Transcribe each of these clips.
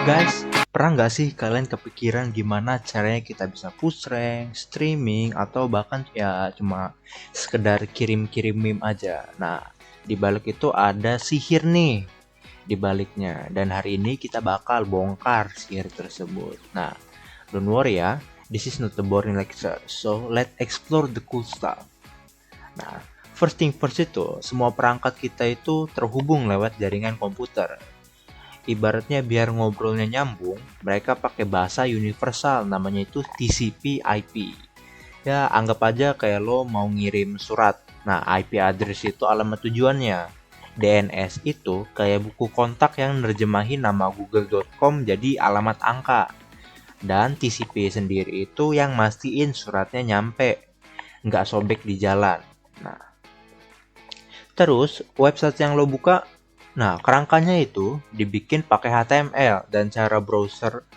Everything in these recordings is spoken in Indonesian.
Guys, pernah nggak sih kalian kepikiran gimana caranya kita bisa push rank, streaming, atau bahkan ya cuma sekedar kirim-kirim meme aja. Nah, di balik itu ada sihir nih di baliknya. Dan hari ini kita bakal bongkar sihir tersebut. Nah, don't worry ya, this is not the boring lecture. So, let's explore the cool stuff. Nah, first thing first itu, semua perangkat kita itu terhubung lewat jaringan komputer. Ibaratnya biar ngobrolnya nyambung, mereka pakai bahasa universal namanya itu TCP/IP. Ya, anggap aja kayak lo mau ngirim surat. Nah, IP address itu alamat tujuannya. DNS itu kayak buku kontak yang nerjemahin nama google.com jadi alamat angka. Dan TCP sendiri itu yang mastiin suratnya nyampe, nggak sobek di jalan. Nah, terus website yang lo buka, nah kerangkanya itu dibikin pakai HTML dan cara browser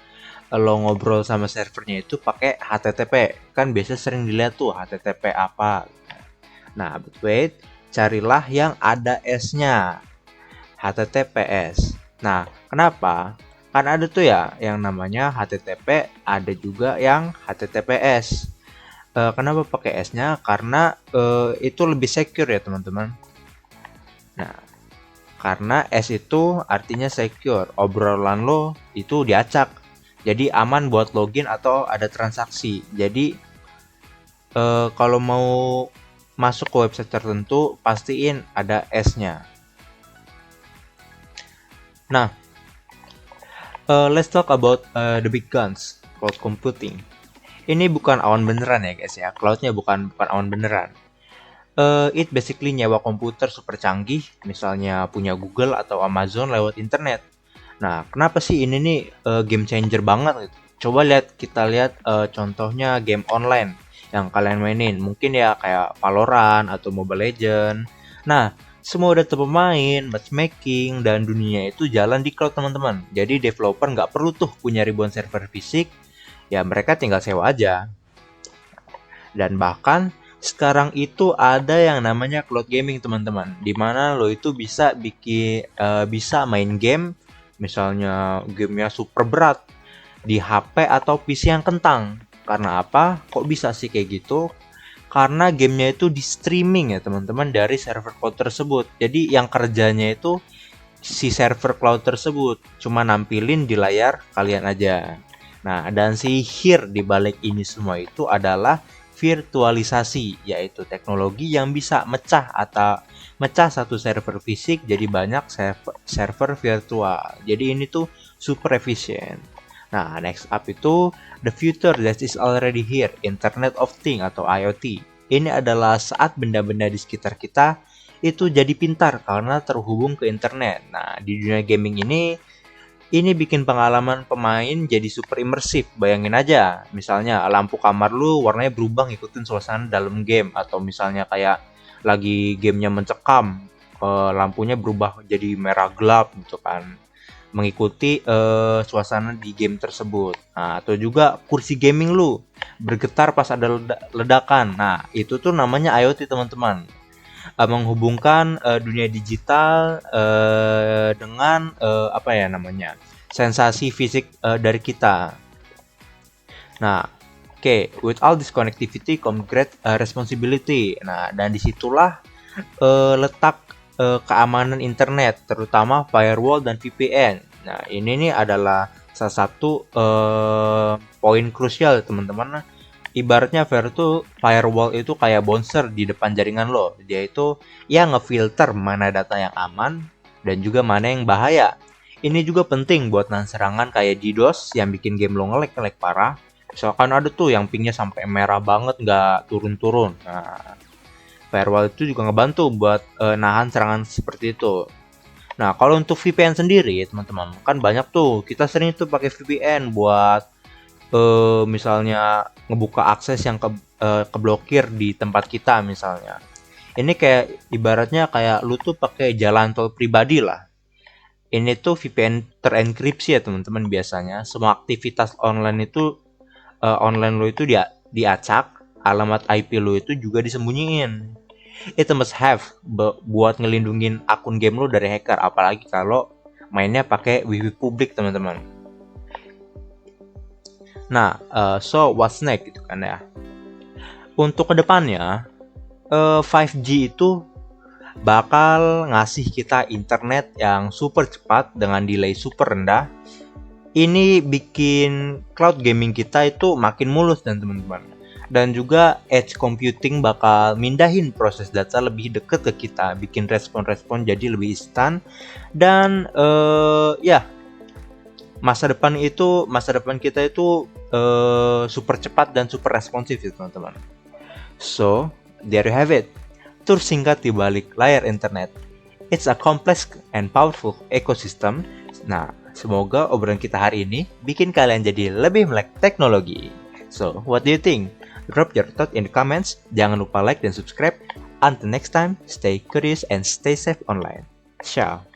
lo ngobrol sama servernya itu pakai HTTP. Kan biasa sering dilihat tuh HTTP apa. Nah, but wait, carilah yang ada S-nya. HTTPS. Nah, kenapa? Kan ada tuh ya yang namanya HTTP, ada juga yang HTTPS. Kenapa pakai S-nya? Karena itu lebih secure ya teman-teman. Nah, karena S itu artinya secure, obrolan lo itu diacak. Jadi aman buat login atau ada transaksi. Jadi kalau mau masuk ke website tertentu, pastiin ada S-nya. Nah, let's talk about the big guns, cloud computing. Ini bukan awan beneran ya guys ya, cloudnya bukan awan beneran. It basically nyewa komputer super canggih, misalnya punya Google atau Amazon lewat internet. Nah, kenapa sih ini nih game changer banget gitu? Coba kita lihat contohnya game online yang kalian mainin. Mungkin ya kayak Valorant atau Mobile Legend. Nah, semua data pemain, matchmaking, dan dunia itu jalan di cloud teman-teman. Jadi developer nggak perlu tuh punya ribuan server fisik, ya mereka tinggal sewa aja. Dan bahkan sekarang itu ada yang namanya cloud gaming teman-teman, dimana lo itu bisa bisa main game, misalnya gamenya super berat di HP atau PC yang kentang. Karena apa? Kok bisa sih kayak gitu? Karena gamenya itu di streaming ya teman-teman dari server cloud tersebut. Jadi yang kerjanya itu si server cloud tersebut cuma nampilin di layar kalian aja. Nah, dan sihir di balik ini semua itu adalah virtualisasi, yaitu teknologi yang bisa mecah satu server fisik jadi banyak server virtual. Jadi ini tuh super efisien. Nah, next up itu the future that is already here, Internet of Things atau IoT. Ini adalah saat benda-benda di sekitar kita itu jadi pintar karena terhubung ke internet. Nah, di dunia gaming ini bikin pengalaman pemain jadi super imersif. Bayangin aja, misalnya lampu kamar lu warnanya berubah ngikutin suasana dalam game, atau misalnya kayak lagi gamenya mencekam, lampunya berubah jadi merah gelap gitu kan, mengikuti suasana di game tersebut. Nah, atau juga kursi gaming lu bergetar pas ada ledakan. Nah, itu tuh namanya IoT teman-teman. Menghubungkan dunia digital dengan apa ya namanya, sensasi fisik dari kita. Nah, with all this connectivity come great responsibility. Nah, dan disitulah letak keamanan internet, terutama firewall dan VPN. Nah, ini nih adalah salah satu poin krusial teman-teman. Ibaratnya firewall itu kayak bouncer di depan jaringan lo. Dia itu ya ngefilter mana data yang aman dan juga mana yang bahaya. Ini juga penting buat nahan serangan kayak DDoS yang bikin game lo ngelek parah. Misalkan ada tuh yang pingnya sampai merah banget nggak turun-turun. Nah, firewall itu juga ngebantu buat nahan serangan seperti itu. Nah, kalau untuk VPN sendiri, teman-teman, kan banyak tuh. Kita sering tuh pakai VPN buat misalnya ngebuka akses yang keblokir di tempat kita misalnya. Ini kayak ibaratnya kayak lu tuh pakai jalan tol pribadi lah. Ini tuh VPN terenkripsi ya teman-teman biasanya. Semua aktivitas online itu online lo itu diacak, alamat IP lo itu juga disembunyiin. Itu must have buat ngelindungin akun game lo dari hacker, apalagi kalau mainnya pakai wifi publik teman-teman. Nah, so what's next gitu kan ya. Untuk kedepannya, 5G itu bakal ngasih kita internet yang super cepat dengan delay super rendah. Ini bikin cloud gaming kita itu makin mulus dan teman-teman. Dan juga edge computing bakal mindahin proses data lebih deket ke kita, bikin respon-respon jadi lebih instan. Dan ya, masa depan kita itu super cepat dan super responsif ya teman-teman. So, there you have it. Tur singkat di balik layar internet. It's a complex and powerful ecosystem. Nah, semoga obrolan kita hari ini bikin kalian jadi lebih melek teknologi. So, what do you think? Drop your thought in the comments. Jangan lupa like dan subscribe. Until next time, stay curious and stay safe online. Ciao.